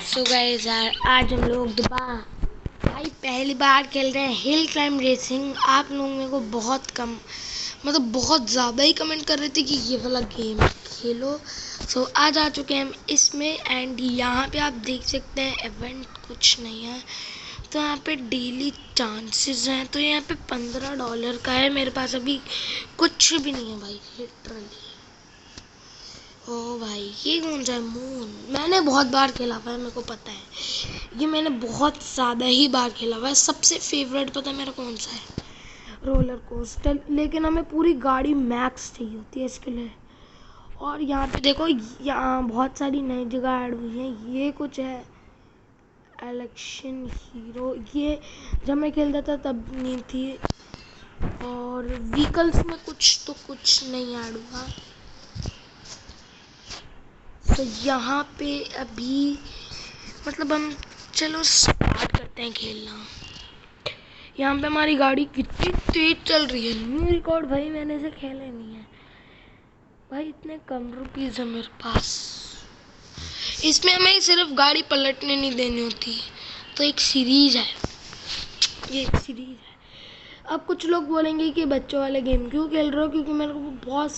So guys यार, आज हम लोग दोबारा भाई पहली बार खेल रहे हैं हिल क्लाइंब रेसिंग। आप लोग मेरे को बहुत कम बहुत ज़्यादा ही कमेंट कर रहे थे कि ये वाला गेम खेलो। सो आज आ चुके हैं हम इसमें। एंड यहाँ पे आप देख सकते हैं इवेंट कुछ नहीं है, तो यहाँ पे डेली चांसेस हैं। तो यहाँ पे $15 का है। मेरे पास अभी कुछ भी नहीं है भाई, लिटरली। ओ भाई, ये कौन सा है? मून मैंने बहुत बार खेला हुआ है, मेरे को पता है। ये मैंने बहुत ज़्यादा ही बार खेला हुआ है। सबसे फेवरेट पता है मेरा कौन सा है? Roller coaster. लेकिन हमें पूरी गाड़ी मैक्स चाहिए होती है इसके लिए। और यहाँ पे देखो, यहाँ बहुत सारी नई जगह ऐड हुई हैं। ये कुछ है इलेक्शन हीरो, ये जब मैं खेलता था तब नहीं थी। और व्हीकल्स में कुछ नहीं ऐड हुआ। तो यहाँ पे अभी हम चलो स्टार्ट करते हैं खेलना। यहाँ पे हमारी गाड़ी कितनी तेज चल रही है। न्यू रिकॉर्ड भाई, मैंने इसे खेला ही नहीं है भाई। इतने कम रुपीज़ है मेरे पास। इसमें हमें सिर्फ गाड़ी पलटने नहीं देनी होती। तो एक सीरीज है, ये एक सीरीज है। अब कुछ लोग बोलेंगे कि बच्चों वाले गेम क्यों खेल रहे हो, क्योंकि मेरे को बहुत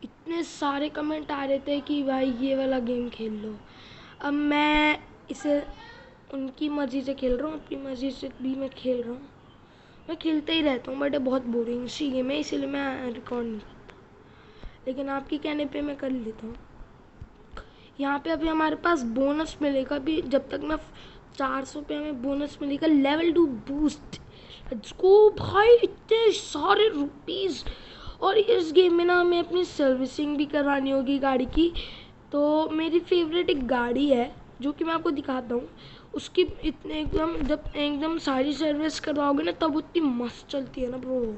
इतने सारे कमेंट आ रहे थे कि भाई ये वाला गेम खेल लो। अब मैं इसे उनकी मर्ज़ी से खेल रहा हूँ, अपनी मर्ज़ी से भी मैं खेल रहा हूँ। मैं खेलते ही रहता हूँ, बट ये बहुत बोरिंग सी गेम है, इसीलिए मैं रिकॉर्ड नहीं करता। लेकिन आपके कहने पे मैं कर लेता हूँ। यहाँ पे अभी हमारे पास बोनस मिलेगा। अभी जब तक मैं 400 पे हमें बोनस मिलेगा। Level 2 boost. लेट्स गो भाई, इतने सारे रुपीज़। और इस गेम में ना हमें अपनी सर्विसिंग भी करवानी होगी गाड़ी की। तो मेरी फेवरेट एक गाड़ी है जो कि मैं आपको दिखाता हूँ। उसकी इतने जब एकदम सारी सर्विस करवाओगे ना, तब उतनी मस्त चलती है ना ब्रो।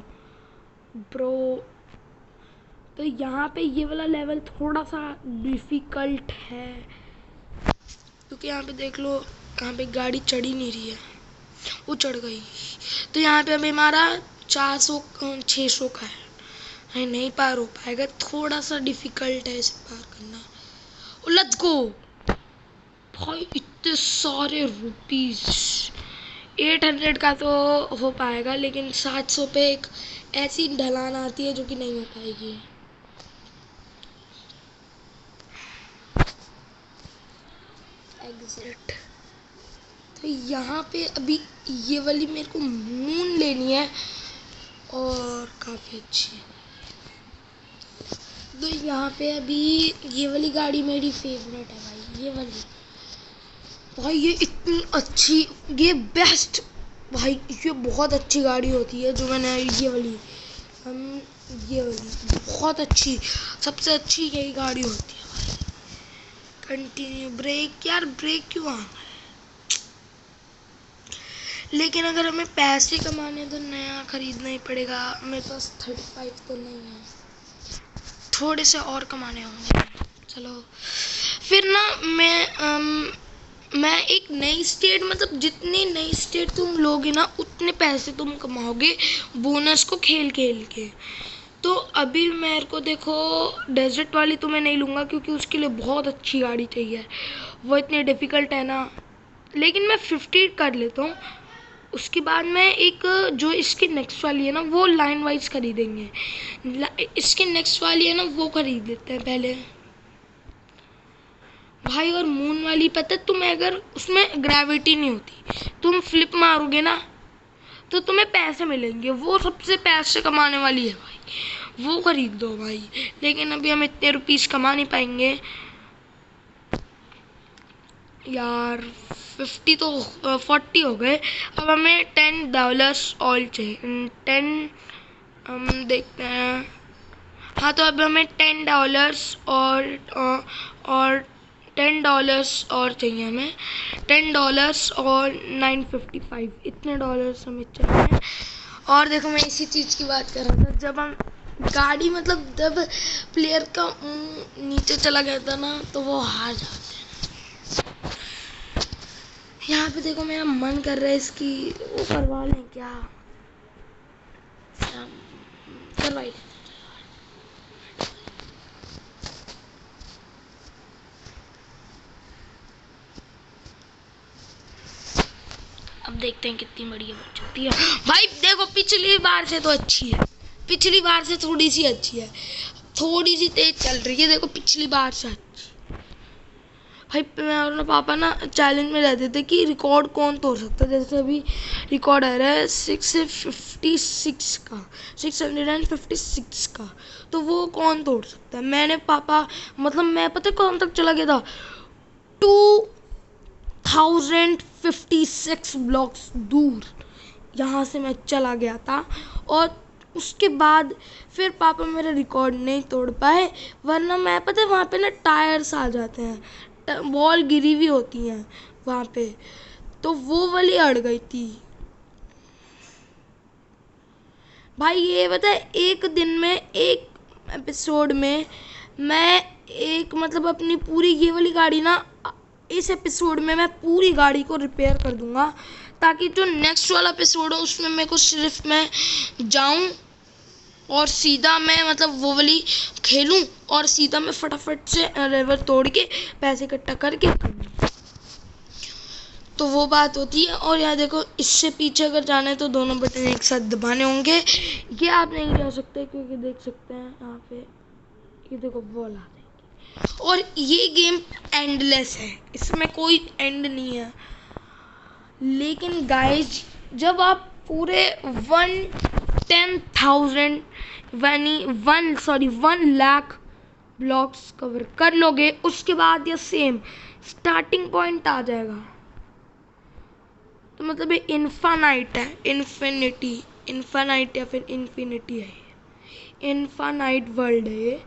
तो यहाँ पे ये वाला लेवल थोड़ा सा डिफ़िकल्ट है, क्योंकि यहाँ पे देख लो, यहाँ पे गाड़ी चढ़ ही नहीं रही है, वो चढ़ गई। तो यहाँ पे अभी हमारा 600 का है। नहीं पार हो पाएगा, थोड़ा सा डिफ़िकल्ट है इसे पार करना। लेट्स गो भाई, इतने सारे रुपीज़। 800 का तो हो पाएगा, लेकिन 700 पे एक ऐसी ढलान आती है जो कि नहीं हो पाएगी। एग्जिट। तो यहाँ पे अभी ये वाली मेरे को मून लेनी है, और काफ़ी अच्छी है। तो यहाँ पे अभी ये वाली गाड़ी मेरी फेवरेट है भाई, ये वाली। भाई ये इतनी अच्छी, ये बेस्ट भाई, ये बहुत अच्छी गाड़ी होती है जो मैंने ये वाली बहुत अच्छी, सबसे अच्छी यही गाड़ी होती है भाई। कंटिन्यू ब्रेक, यार ब्रेक क्यों आ गया? लेकिन अगर हमें पैसे कमाने तो नया खरीदना ही पड़ेगा। मेरे पास 35 तो नहीं है, थोड़े से और कमाने होंगे। चलो फिर ना मैं एक नई स्टेट, जितनी नई स्टेट तुम लोगे ना, उतने पैसे तुम कमाओगे बोनस को खेल खेल के। तो अभी मेरे को देखो, डेजर्ट वाली तो मैं नहीं लूँगा, क्योंकि उसके लिए बहुत अच्छी गाड़ी चाहिए, वो इतनी डिफ़िकल्ट है ना। लेकिन मैं 50 कर लेता हूँ। उसके बाद मैं एक जो इसकी नेक्स्ट वाली है ना, वो लाइन वाइज खरीदेंगे। इसकी नेक्स्ट वाली है ना, वो खरीद लेते हैं पहले भाई। और मून वाली पता है तुम्हें, अगर उसमें ग्रेविटी नहीं होती, तुम फ्लिप मारोगे ना तो तुम्हें पैसे मिलेंगे। वो सबसे पैसे कमाने वाली है भाई, वो खरीद दो भाई। लेकिन अभी हम इतने रुपीस कमा नहीं पाएंगे यार। 50 तो 40 हो गए। अब हमें $10 और चाहिए। 10 हम देखते हैं। हाँ, तो अब हमें $10 और $10 और चाहिए हमें। $10 और 955, इतने डॉलर्स हमें चाहिए। और देखो, मैं इसी चीज़ की बात कर रहा था, जब हम गाड़ी जब प्लेयर का नीचे चला गया था ना, तो वो हार जाते हैं। यहाँ पे देखो, मेरा मन कर रहा है इसकी वो करवा लें क्या, करवाई। देखते हैं कितनी बढ़िया बन सकती है। भाई देखो पिछली बार से तो अच्छी है, पिछली बार से थोड़ी सी अच्छी है, थोड़ी सी तेज चल रही है, देखो पिछली बार से अच्छी। भाई मैं और पापा ना चैलेंज में रहते थे कि रिकॉर्ड कौन तोड़ सकता है। जैसे अभी रिकॉर्ड आ रहा है 656 का, 656 का, तो वो कौन तोड़ सकता है। मैंने पापा मतलब मैं पता कौन तक चला गया था, 2056 ब्लॉक्स दूर यहाँ से मैं चला गया था। और उसके बाद फिर पापा मेरा रिकॉर्ड नहीं तोड़ पाए, वरना मैं पता है वहाँ पे ना टायर्स आ जाते हैं, बॉल गिरी हुई होती हैं वहाँ पे, तो वो वाली अड़ गई थी। भाई ये पता है एक दिन में, एक एपिसोड में मैं एक मतलब अपनी पूरी ये वाली गाड़ी ना, इस एपिसोड में मैं पूरी गाड़ी को रिपेयर कर दूंगा, ताकि जो नेक्स्ट वाला एपिसोड है उसमें मेरे को सिर्फ मैं जाऊं और सीधा मैं मतलब वो वाली खेलूं और सीधा मैं फटाफट से रिवर तोड़ के पैसे इकट्ठा करके, तो वो बात होती है। और यहाँ देखो इससे पीछे अगर जाना है तो दोनों बटन एक साथ दबाने होंगे। ये आप नहीं जा सकते क्योंकि देख सकते हैं यहाँ पे ये देखो वॉल आ जाएगी। और ये गेम एंडलेस है, इसमें कोई एंड नहीं है। लेकिन गाइज जब आप पूरे 1 लाख ब्लॉक्स कवर कर लोगे, उसके बाद ये सेम स्टार्टिंग पॉइंट आ जाएगा। तो मतलब ये इन्फानाइट है, इन्फानाइट या फिर इन्फिनिटी है, इन्फानाइट वर्ल्ड है।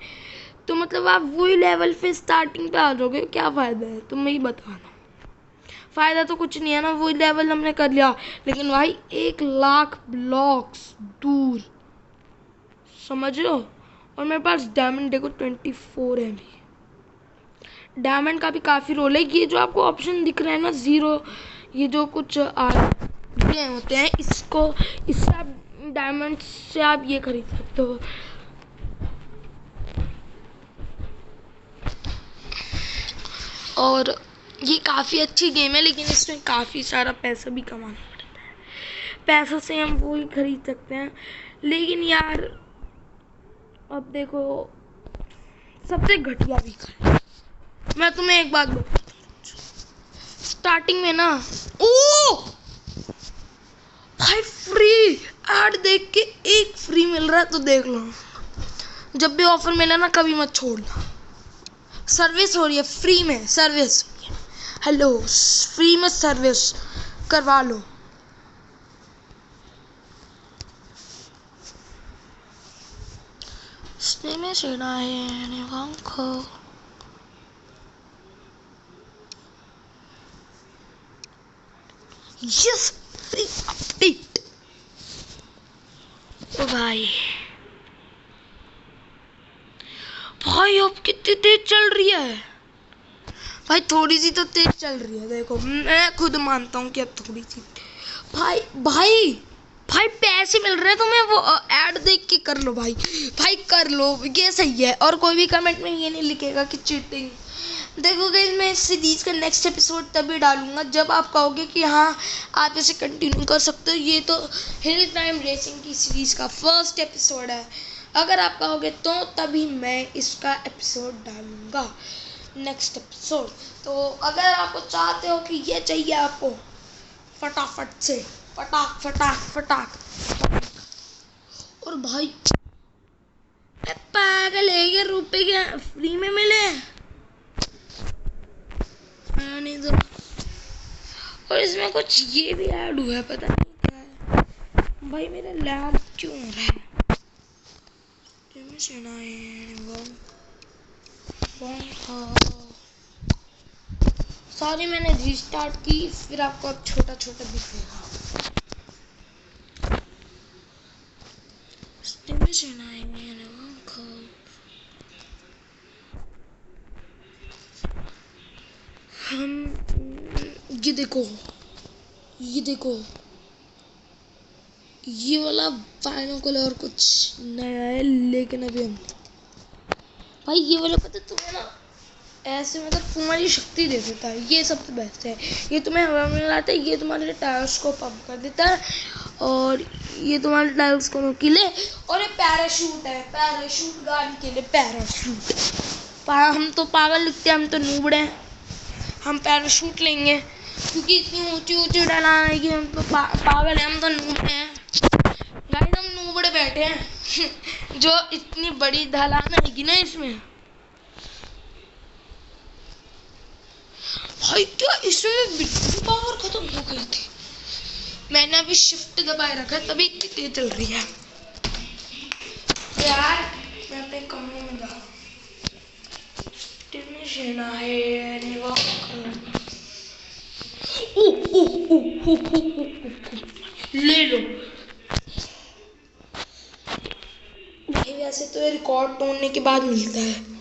तो मतलब आप वही लेवल पे स्टार्टिंग पे आ जाओगे, क्या फ़ायदा है तुम्हें ही बताना। फ़ायदा तो कुछ नहीं है ना, वही लेवल हमने कर लिया, लेकिन भाई 1 लाख ब्लॉक्स दूर, समझ लो। और मेरे पास डायमंड देखो 24 है भी, डायमंड का भी काफ़ी रोल है। ये जो आपको ऑप्शन दिख रहा है ना 0, ये जो कुछ ये होते हैं, इससे आप डायमंड से आप ये खरीद सकते हो। और ये काफ़ी अच्छी गेम है, लेकिन इसमें काफ़ी सारा पैसा भी कमाना पड़ता है, पैसों से हम वो ही खरीद सकते हैं। लेकिन यार अब देखो सबसे घटिया भी कर, मैं तुम्हें एक बात बताता हूँ, स्टार्टिंग में ना ओ भाई फ्री ऐड देख के एक फ्री मिल रहा है तो देख लो। जब भी ऑफर मिला ना कभी मत छोड़ना, सर्विस हो रही है फ्री में, सर्विस हेलो फ्री में सर्विस करवा लो। Yes free update. ओ भाई भाई अब कितनी तेज चल रही है भाई, थोड़ी सी तो तेज चल रही है, देखो मैं खुद मानता हूँ कि अब थोड़ी सी। भाई भाई भाई पैसे मिल रहे हैं तुम्हें, वो ऐड देख के कर लो भाई, भाई कर लो, ये सही है। और कोई भी कमेंट में ये नहीं लिखेगा कि चीटिंग। देखो गाइस मैं इस सीरीज़ का नेक्स्ट एपिसोड तभी डालूंगा जब आप कहोगे कि हाँ आप इसे कंटिन्यू कर सकते हो। ये तो हिल क्लाइंब रेसिंग की सीरीज़ का फर्स्ट एपिसोड है, अगर आप कहोगे तो तभी मैं इसका एपिसोड डालूंगा, नेक्स्ट एपिसोड। तो अगर आपको चाहते हो कि ये चाहिए आपको फटाफट से फटाक फटाक फटाक, और भाई पागल है, ये रुपए क्या फ्री में मिले नहीं तो। और इसमें कुछ ये भी ऐड हुआ है, पता नहीं क्या है भाई, मेरा लैग क्यों हो रहा है। सॉरी मैंने रीस्टार्ट की, फिर आपको अब छोटा छोटा दिखेगा। हम ये देखो ये वाला बाइनोकुलर कुछ नया है, लेकिन अभी हम भाई ये वाला पता तुम्हें ना ऐसे मतलब तुम्हारी शक्ति दे देता है, ये सबसे बेस्ट है। ये तुम्हें हवा में लाता है, ये तुम्हारे टायर्स को पंप कर देता है, और ये तुम्हारे टायर्स को नुकीले। और ये पैराशूट है, पैराशूट गाड़ी के लिए पैराशूट। हम तो पागल दिखते हैं, हम तो नूबड़े हैं, हम पैराशूट लेंगे क्योंकि इतनी ऊंची ऊंची ढलान है कि हम तो पागल हैं, हम तो नूबड़े हैं गाइस, हम नूबड़े बैठे हैं जो इतनी बड़ी ढलान आएगी ना इसमें। भाई क्या इसमें बिजली पावर खत्म हो गई थी? मैंने अभी शिफ्ट दबाए रखा है तभी इतनी तेज चल रही है। यार मैं अपने कमरे में जा रहा हूँ, ले लो। भाई वैसे तो ये रिकॉर्ड तोड़ने के बाद मिलता है।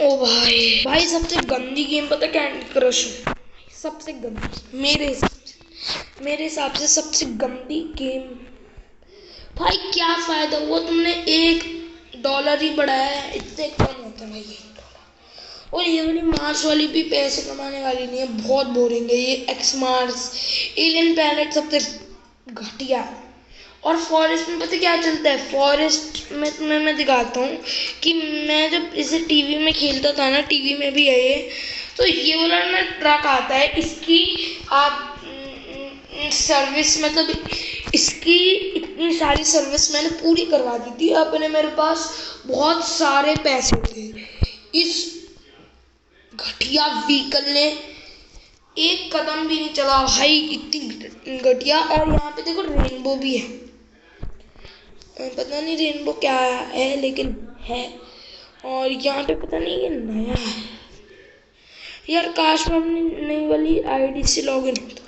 ओ भाई सबसे गंदी गेम पता कैंडी क्रश है, सबसे गंदी मेरे हिसाब से सबसे गंदी गेम। भाई क्या फायदा हुआ तुमने $1 ही बढ़ाया है, इतने कम होता है भाई $1। और ये वाली मार्स वाली भी पैसे कमाने वाली नहीं है, बहुत बोरिंग है ये। एक्स मार्स, एलियन प्लैनेट सबसे घटिया। और फॉरेस्ट में पता क्या चलता है? फॉरेस्ट में तुम्हें मैं दिखाता हूँ कि मैं जब इसे टीवी में खेलता था ना, टीवी में भी है ये, तो ये वाला ना ट्रक आता है, इसकी आप सर्विस मतलब इसकी इतनी सारी सर्विस मैंने पूरी करवा दी थी। अपने मेरे पास बहुत सारे पैसे थे। इस घटिया व्हीकल ने एक कदम भी नहीं चला भाई, इतनी घटिया। और यहाँ पे देखो रेनबो भी है, पता नहीं रेनबो क्या है लेकिन है। और यहाँ पे पता नहीं ये नया है यार, काश मैं अपनी नई वाली आईडी से लॉगिन होता।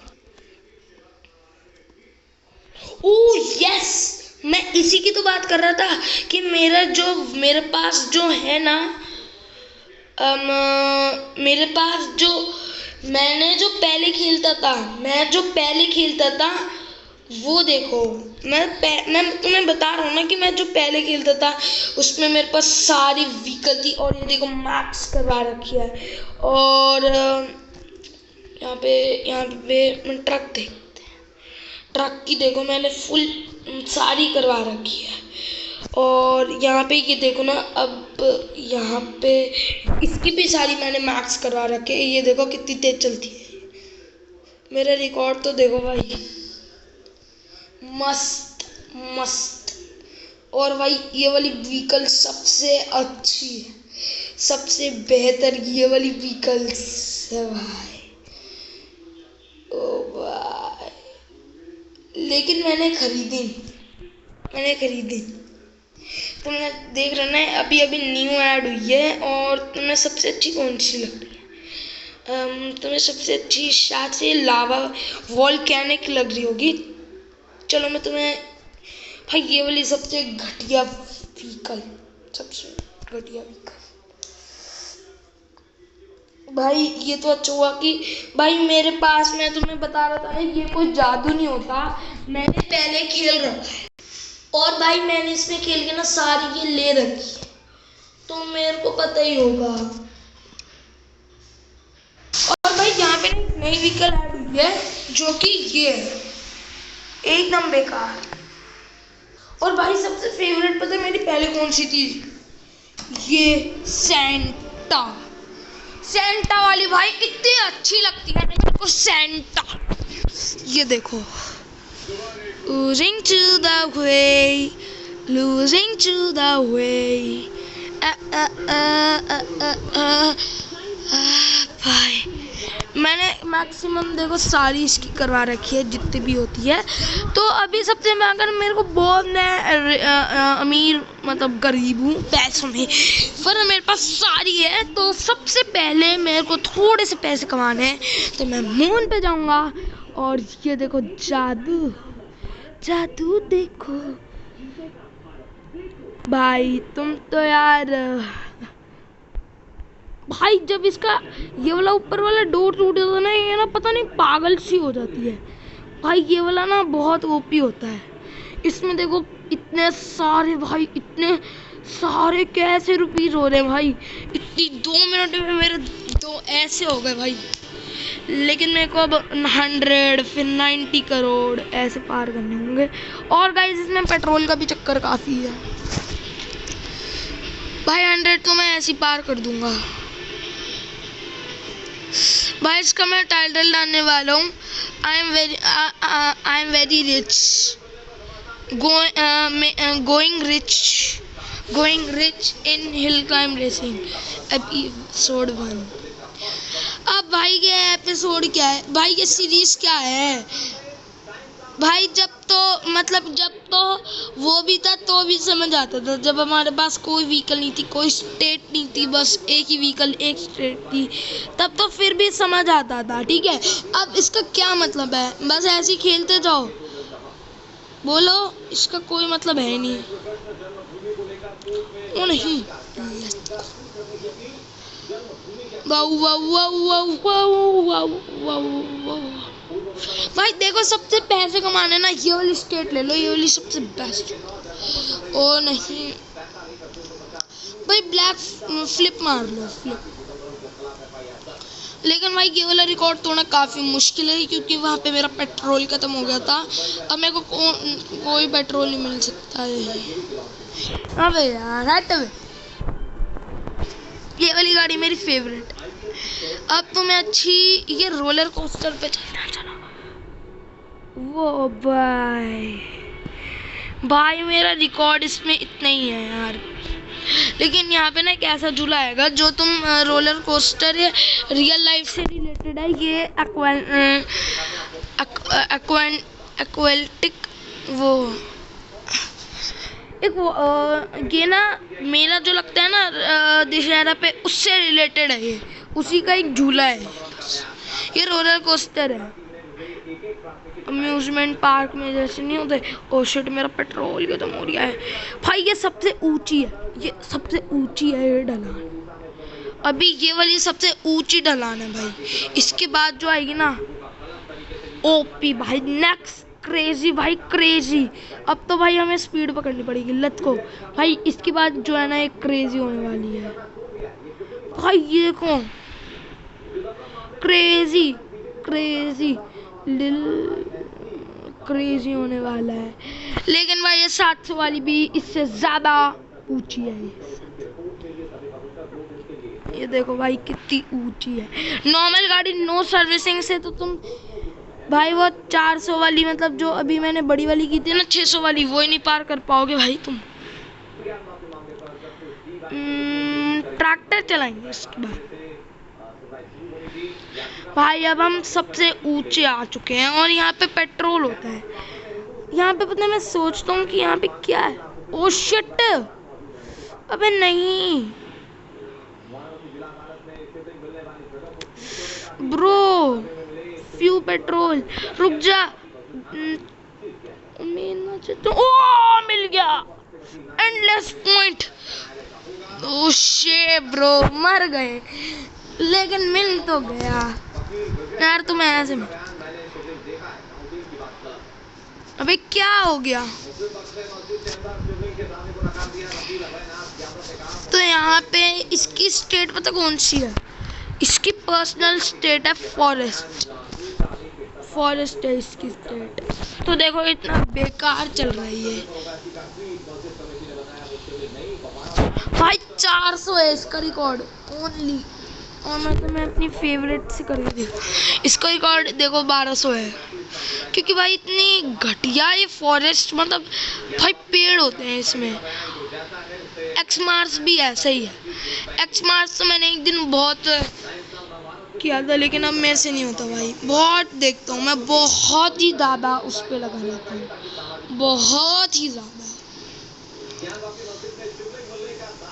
ओह यस, मैं इसी की तो बात कर रहा था कि मेरे पास जो है ना, मेरे पास जो मैं जो पहले खेलता था वो देखो। मैं तुम्हें बता रहा हूँ ना कि मैं जो पहले खेलता था उसमें मेरे पास सारी व्हीकल थी। और ये देखो मैक्स करवा रखी है। और यहाँ पे ट्रक देखते हैं, ट्रक की देखो मैंने फुल सारी करवा रखी है। और यहाँ पे ये देखो ना, अब यहाँ पे इसकी भी सारी मैंने मैक्स करवा रखी है। ये देखो कितनी तेज चलती है, मेरा रिकॉर्ड तो देखो भाई, मस्त मस्त। और भाई ये वाली व्हीकल सबसे अच्छी है, सबसे बेहतर ये वाली व्हीकल्स है भाई। ओ भाई लेकिन मैंने खरीदी तुमने देख रहे ना, अभी न्यू ऐड हुई है। और तुम्हें सबसे अच्छी कौन सी लग रही है? तुम्हें सबसे अच्छी शायद से लावा वोल्केनिक लग रही होगी। चलो मैं तुम्हें भाई ये वाली सबसे घटिया व्हीकल भाई, ये तो अच्छा हुआ कि भाई मेरे पास, मैं तुम्हें बता रहा था ना, ये कोई जादू नहीं होता, मैंने पहले खेल रखा है। और भाई मैंने इसमें खेल के ना सारी ये ले रखी है, तो मेरे को पता ही होगा। और भाई यहाँ पे नई व्हीकल ऐड हुई है जो कि ये एकदम बेकार। और भाई सबसे फेवरेट पता है मेरी पहले कौन सी थी? ये सेंटा वाली भाई इतनी अच्छी लगती है मेरे को सेंटा। ये देखो, losing to the way भाई मैंने मैक्सिमम देखो सारी इसकी करवा रखी है जितनी भी होती है। तो अभी सबसे मैं, अगर मेरे को बहुत, मैं अमीर मतलब गरीब हूँ पैसों में, पर मेरे पास सारी है। तो सबसे पहले मेरे को थोड़े से पैसे कमाने हैं, तो मैं मून पे जाऊँगा। और ये देखो जादू देखो भाई, तुम तो यार भाई जब इसका ये वाला ऊपर वाला डोर टूट जाता है ना, ये ना पता नहीं पागल सी हो जाती है भाई। ये वाला ना बहुत ओपी होता है। इसमें देखो इतने सारे भाई, इतने सारे कैसे रुपीस हो रहे हैं भाई, इतनी 2 मिनट में मेरे 2 ऐसे हो गए भाई। लेकिन मेरे को अब 100 फिर 90 करोड़ ऐसे पार करने होंगे। और गाइस इसमें पेट्रोल का भी चक्कर काफ़ी है भाई। 100 तो मैं ऐसे ही पार कर दूंगा भाई। इसका मैं टाइटल डालने वाला हूँ, I am very rich, going rich in hill climb racing episode 1। अब भाई ये एपिसोड क्या है भाई, ये सीरीज क्या है भाई। जब तो वो भी था तो भी समझ आता था, जब हमारे पास कोई व्हीकल नहीं थी, कोई स्टेट नहीं थी, बस एक ही व्हीकल एक स्टेट थी, तब तो फिर भी समझ आता था, ठीक है। अब इसका क्या मतलब है, बस ऐसे ही खेलते जाओ, बोलो, इसका कोई मतलब है नहीं। ओ नहीं, वाऊ वाऊ वाऊ वाऊ वाऊ वाऊ वाऊ भाई देखो, सबसे पैसे कमाने ना ये वाली स्टेट ले लो, ये वाली सबसे बेस्ट। ओ नहीं भाई, ब्लैक फ्लिप मार लो, फ्लिप। लेकिन भाई ये वाला रिकॉर्ड तोड़ना काफ़ी मुश्किल है, क्योंकि वहाँ पे मेरा पेट्रोल ख़त्म हो गया था। अब मेरे को कोई पेट्रोल नहीं मिल सकता है। अबे यार हट, ये वाली गाड़ी मेरी फेवरेट। अब तो मैं अच्छी ये रोलर कोस्टर पे चला। वो भाई मेरा रिकॉर्ड इसमें इतना ही है यार। लेकिन यहाँ पे ना एक ऐसा झूला आएगा जो तुम रोलर कोस्टर या रियल लाइफ से रिलेटेड है। ये एक्वेटिक वो एक वो ये ना मेला जो लगता है ना दशहरा पे, उससे रिलेटेड है ये, उसी का एक झूला है। ये रोलर कोस्टर है, अम्यूजमेंट पार्क में जैसे नहीं होते। ओ शिट, मेरा पेट्रोल खत्म हो गया है भाई। ये सबसे ऊंची है, ये सबसे ऊंची है ये ढलान। अभी ये वाली सबसे ऊंची ढलान है भाई। इसके बाद जो आएगी ना ओपी भाई, नेक्स्ट क्रेजी भाई, क्रेजी। अब तो भाई हमें स्पीड पकड़नी पड़ेगी, लत को भाई। इसके बाद जो है ना एक क्रेजी होने वाली है भाई। ये कौन क्रेजी क्रेजी क्रेजी होने वाला है। लेकिन भाई ये 700 वाली भी इससे ज्यादा ऊंची है। ये देखो भाई कितनी ऊंची है। नॉर्मल गाड़ी नो सर्विसिंग से तो तुम भाई वो 400 वाली, मतलब जो अभी मैंने बड़ी वाली की थी ना 600 वाली, वो ही नहीं पार कर पाओगे भाई तुम। ट्रैक्टर चलाएंगे इसके बाद भाई। अब हम सबसे ऊंचे आ चुके हैं और यहाँ पे पेट्रोल होता है। यहाँ पे पता है, मैं सोचता हूँ कि यहाँ पे क्या है। ओ शिट, अबे नहीं ब्रो, फ्यू पेट्रोल, रुक जा। ओ मिल गया एंडलेस पॉइंट। ओ शे ब्रो, मर गए लेकिन मिल तो गया यार। तुम ऐसे में अबे क्या हो गया। तो यहाँ पे इसकी स्टेट पता कौन सी है, इसकी पर्सनल स्टेट है फॉरेस्ट। फॉरेस्ट है इसकी स्टेट। तो देखो इतना बेकार चल रही है भाई। 400 है इसका रिकॉर्ड ओनली। और मैं अपनी फेवरेट से करके देखो, इसका रिकॉर्ड देखो 1200 है। क्योंकि भाई इतनी घटिया ये फॉरेस्ट, मतलब भाई पेड़ होते हैं इसमें। एक्स मार्स भी ऐसा ही है। एक्स मार्स तो मैंने एक दिन बहुत किया था, लेकिन अब मेरे से नहीं होता भाई। बहुत देखता हूँ मैं, बहुत ही ज़्यादा उस पर लगा रहता हूँ, बहुत ही ज़्यादा।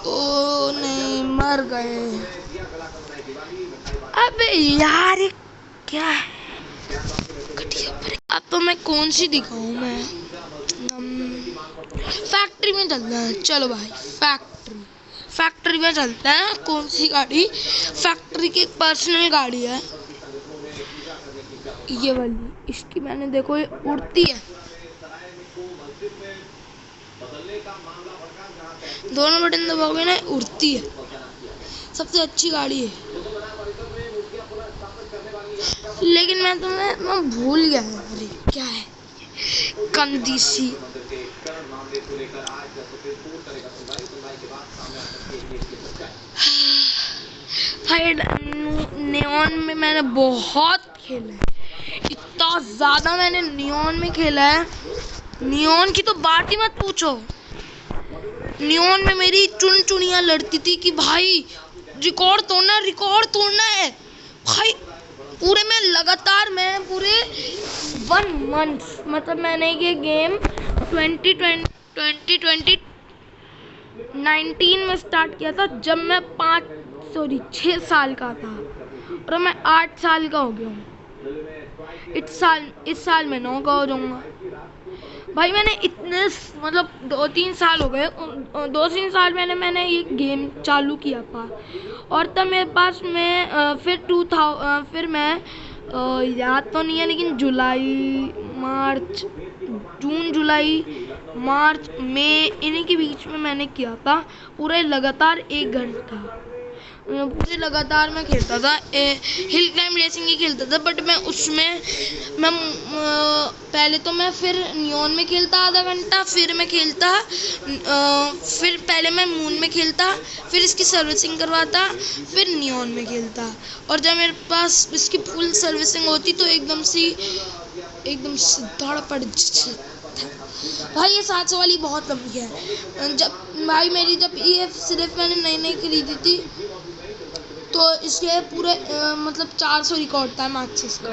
ओ नहीं, मर गए। अबे यार ये क्या है। अब तो मैं कौन सी दिखाऊं मैं। फैक्ट्री में चलते हैं, चलो भाई फैक्ट्री में चलते हैं। कौन सी गाड़ी, फैक्ट्री की एक पर्सनल गाड़ी है ये वाली। इसकी मैंने देखो ये उड़ती है, दोनों बटन दबाओगे ना उड़ती है, सबसे अच्छी गाड़ी है। लेकिन मैं भूल गया है, अरे क्या है गंदी सी। भाई नियॉन में मैंने बहुत खेला है, इतना ज्यादा मैंने नियॉन में खेला है, नियॉन की तो बात ही मत पूछो। नियॉन में मेरी चुनचुनियां लड़ती थी कि भाई रिकॉर्ड तोड़ना है भाई। पूरे में लगातार मैं पूरे 1 मंथ मतलब मैंने ये गेम 2019 में स्टार्ट किया था, जब मैं 6 साल का था और मैं 8 साल का हो गया हूँ। इस साल मैं 9 का हो जाऊंगा। भाई मैंने इतने मतलब 2-3 साल हो गए, 2-3 साल मैंने ये गेम चालू किया था। और तब मेरे पास में फिर मैं याद तो नहीं है, लेकिन जून जुलाई मार्च मई इन्हीं के बीच में मैंने किया था। पूरे लगातार 1 घंटा पूरे लगातार मैं खेलता था। हिल क्लाइंब रेसिंग ही खेलता था, बट मैं उसमें पहले तो मैं फिर नियॉन में खेलता आधा घंटा, फिर मैं खेलता फिर पहले मैं मून में खेलता, फिर इसकी सर्विसिंग करवाता, फिर नियॉन में खेलता। और जब मेरे पास इसकी फुल सर्विसिंग होती तो एकदम धड़ पड़ भाई। ये 700 वाली बहुत लंबी है। जब ये सिर्फ मैंने नई खरीदी थी तो इसके पूरे मतलब 400 रिकॉर्ड था मैक्सिस का।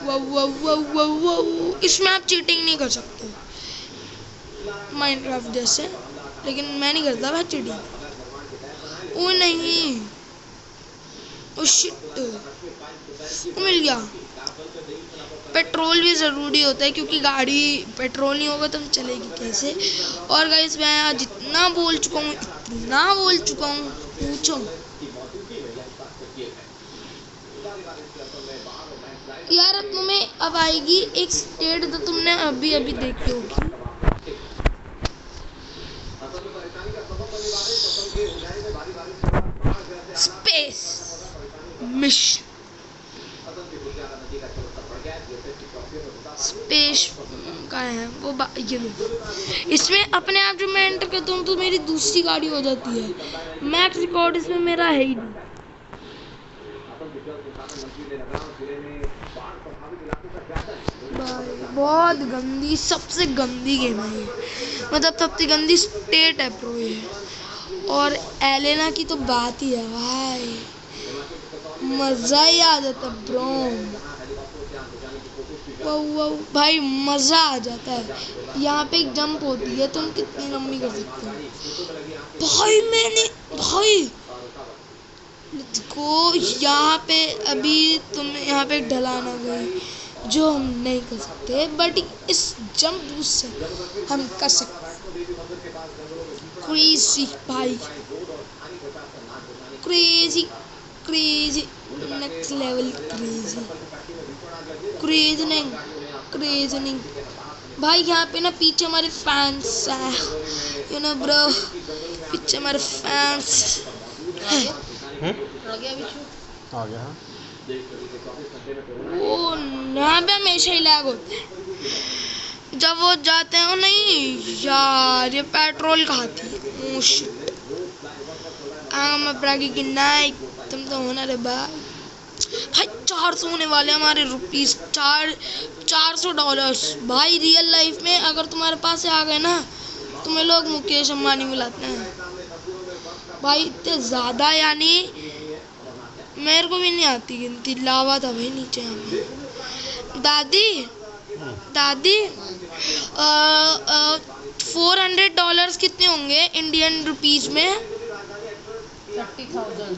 वो इसमें आप चीटिंग नहीं कर सकते माइनक्राफ्ट जैसे, लेकिन मैं नहीं करता भाई चीटिंग। ओ नहीं, ओ शिट, मिल गया। पेट्रोल भी ज़रूरी होता है क्योंकि गाड़ी पेट्रोल नहीं होगा तो हम चलेगी कैसे। और गाइस मैं आज इतना बोल चुका हूँ पूछो। यार अब तुम्हें अब आएगी एक स्टेट जो तुमने अभी देखी होगी, स्पेस मिशन। स्पेस का है वो ये देखो, इसमें अपने आप जब मैं एंटर करता हूँ तो मेरी दूसरी गाड़ी हो जाती है। मैक्स रिकॉर्ड इसमें मेरा है ही नहीं। बहुत गंदी, सबसे गंदी गेम है ये, मतलब सबसे गंदी स्टेट है प्रो ये। और एलेना की तो बात ही है भाई, मजा ही आ जाता ब्रो। वो भाई मजा आ जाता है। यहाँ पे एक जंप होती है, तुम कितनी लंबी कर सकते हो भाई को यहाँ पे अभी तुम यहाँ पे ढलान आ गई जो हम नहीं कर सकते, बट इस जंप बूस्ट से हम कर सकते हैं। क्रेजी भाई, क्रेजी नेक्स्ट लेवल, क्रेजनिंग भाई। यहाँ पे ना पीछे हमारे फैंस हैं, यू नो ब्रो, पीछे हमारे फैंस हैं। आ गया वो यहाँ पे हमेशा ही लैग होते हैं जब वो जाते हैं। नहीं यार ये पेट्रोल खाती है। की नाइट तुम तो होना रे भाई। 400 होने वाले हमारे रुपीस, $400 भाई। रियल लाइफ में अगर तुम्हारे पास से आ गए ना, तुम्हें लोग मुकेश अंबानी बुलाते हैं भाई, इतने ज़्यादा। यानी मेरे को भी नहीं आती गिनती, लावा था भाई नीचे हमें। दादी $400 कितने होंगे इंडियन रुपीज में? 30,000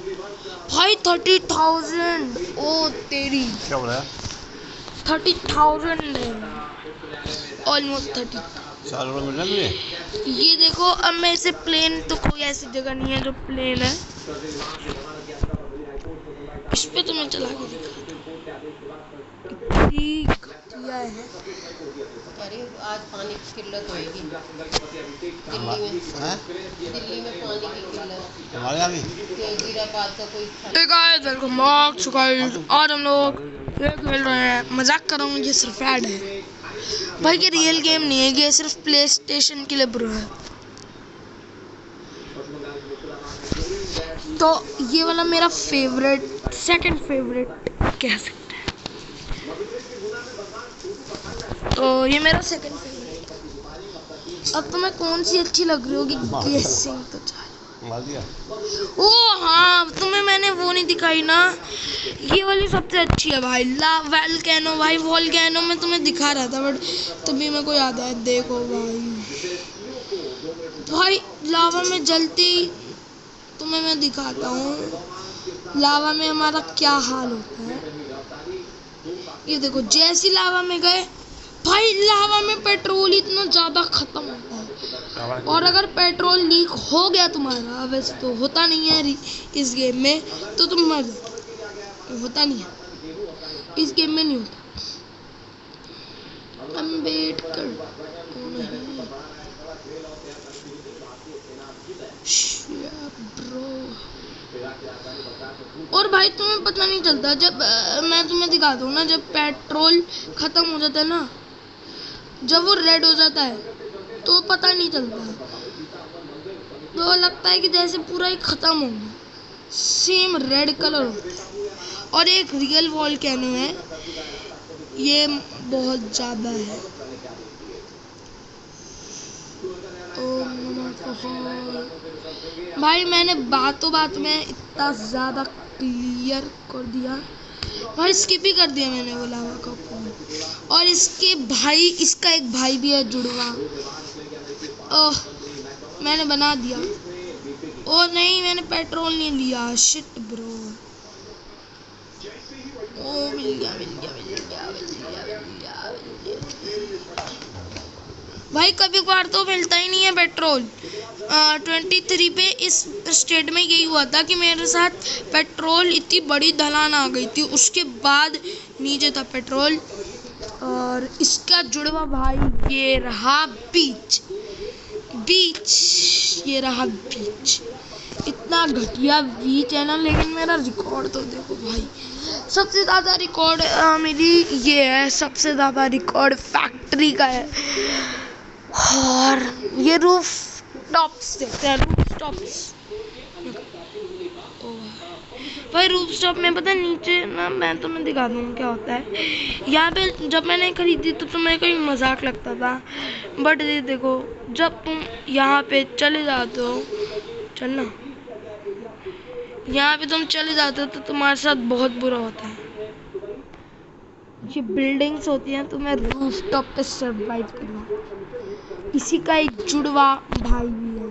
भाई 30,000। ओ तेरी, क्या बोला? 30,000 है, ऑलमोस्ट 30। $4 मिल रहा है तुझे? ये देखो, अब मैं इसे प्लेन, तो कोई ऐसी जगह नहीं है जो प्लेन है। इस पे तो मैं चला के दिखाता हूँ। इतनी घटिया है। अरे आज पानी की किल्लत होएगी दिल्ली में। हैं? दिल्ली में पानी की किल्लत, हमारे यहाँ भी वजीराबाद का कोई Hey guys, welcome back. So guys, आज हम लोग ये खेल रहे हैं। मजाक कर रहा हूँ, ये सिर्फ ऐड है भाई, ये रियल गेम नहीं है, ये सिर्फ प्ले स्टेशन के लिए ब्रो है। तो ये वाला मेरा फेवरेट, सेकंड फेवरेट कह सकते हैं। तो ये मेरा सेकंड फेवरेट। अब तुम्हें कौन सी अच्छी लग रही होगी गेसिंग तो चाहिए। मार दिया। ओ हाँ, तुम्हें मैंने वो नहीं दिखाई ना, ये वाली सबसे अच्छी है भाई। वोल्केनो भाई, वोल्केनो में तुम्हें दिखा रहा था बट तभी मेरे को याद आया। देखो भाई लावा में जलती तुम्हें मैं दिखाता हूँ लावा में हमारा क्या हाल होता है। ये देखो, जैसी लावा में गए भाई, लावा में पेट्रोल इतना ज्यादा खत्म होता है। और अगर पेट्रोल लीक हो गया तुम्हारा, वैसे तो होता नहीं है इस गेम में, तो तुम मर जाओ। होता नहीं है इस गेम में, नहीं होता। अम्बेडकर ब्रो। और भाई तुम्हें पता नहीं चलता, जब मैं तुम्हें दिखाता हूँ ना, जब पेट्रोल खत्म हो जाता है ना, जब वो रेड हो जाता है तो पता नहीं चलता है, तो लगता है कि जैसे पूरा ही खत्म हो गया। सेम रेड कलर होता है। और एक रियल वोल्केनो है, ये बहुत ज्यादा है। भाई मैंने बातों बात में इतना ज्यादा क्लियर कर दिया भाई, स्किप ही कर दिया मैंने वो लावा का पॉइंट। और इसके भाई, इसका एक भाई भी है जुड़वा। ओह मैंने बना दिया। ओ नहीं, मैंने पेट्रोल नहीं लिया। Shit bro. ओ मिल गया भाई, कभी कभार तो मिलता ही नहीं है पेट्रोल। 23 पे इस स्टेट में यही हुआ था कि मेरे साथ पेट्रोल इतनी बड़ी ढलान आ गई थी, उसके बाद नीचे था पेट्रोल। और इसका जुड़वा भाई, ये रहा बीच, ये रहा बीच। इतना घटिया बीच है ना, लेकिन मेरा रिकॉर्ड तो देखो भाई, सबसे ज़्यादा रिकॉर्ड मेरी ये है, सबसे ज़्यादा रिकॉर्ड फैक्ट्री का है। और ये रूफ टॉप्स देखते हैं, रूफ टॉप्स भाई। रूफ टॉप में पता है नीचे ना, मैं तुम्हें दिखा दूँ क्या होता है। यहाँ पे जब मैंने खरीदी तो तुम्हें कहीं मजाक लगता था, बट ये देखो, जब तुम यहाँ पे चले जाते हो, चलना, यहाँ पे तुम चले जाते हो तो तुम्हारे साथ बहुत बुरा होता है। ये बिल्डिंग्स होती हैं, तुम्हें रूफ टॉप पे सर्वाइव करना। इसी का एक जुड़वा भाई भी है,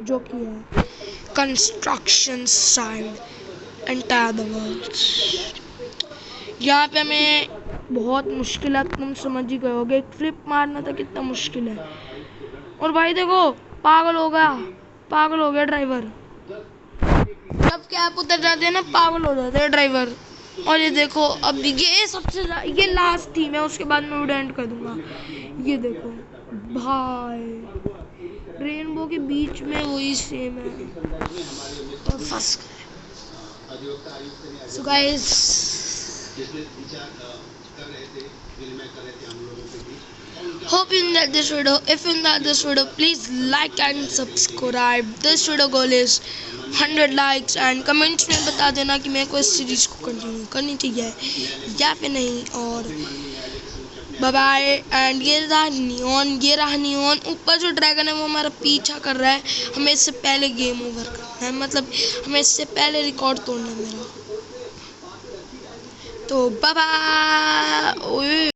जो कि है construction side entire the world. यहाँ पे हमें बहुत मुश्किल है, तुम समझ ही गए होगे। एक फ्लिप मारना था कितना मुश्किल है। और भाई देखो, पागल हो गया ड्राइवर। जब कैप उतर जाते हैं ना, पागल हो जाते हैं ड्राइवर। और ये देखो, अब ये ये लास्ट थी, मैं उसके बाद मैं एंड कर दूंगा। ये देखो भाई, रेनबो के बीच में वही सेम है, और फंस गए। So guys, hope you enjoyed this video. If you enjoyed this video, please like and subscribe. This video goal is 100 likes and comments में बता देना कि मेरे को इस सीरीज को कंटिन्यू करनी चाहिए या फिर नहीं। और बाय बाय। एंड ये रहा नियॉन, ऊपर जो ड्रैगन है वो हमारा पीछा कर रहा है। हमें इससे पहले गेम ओवर करना है, मतलब हमें इससे पहले रिकॉर्ड तोड़ना है मेरा। तो बाय बाय।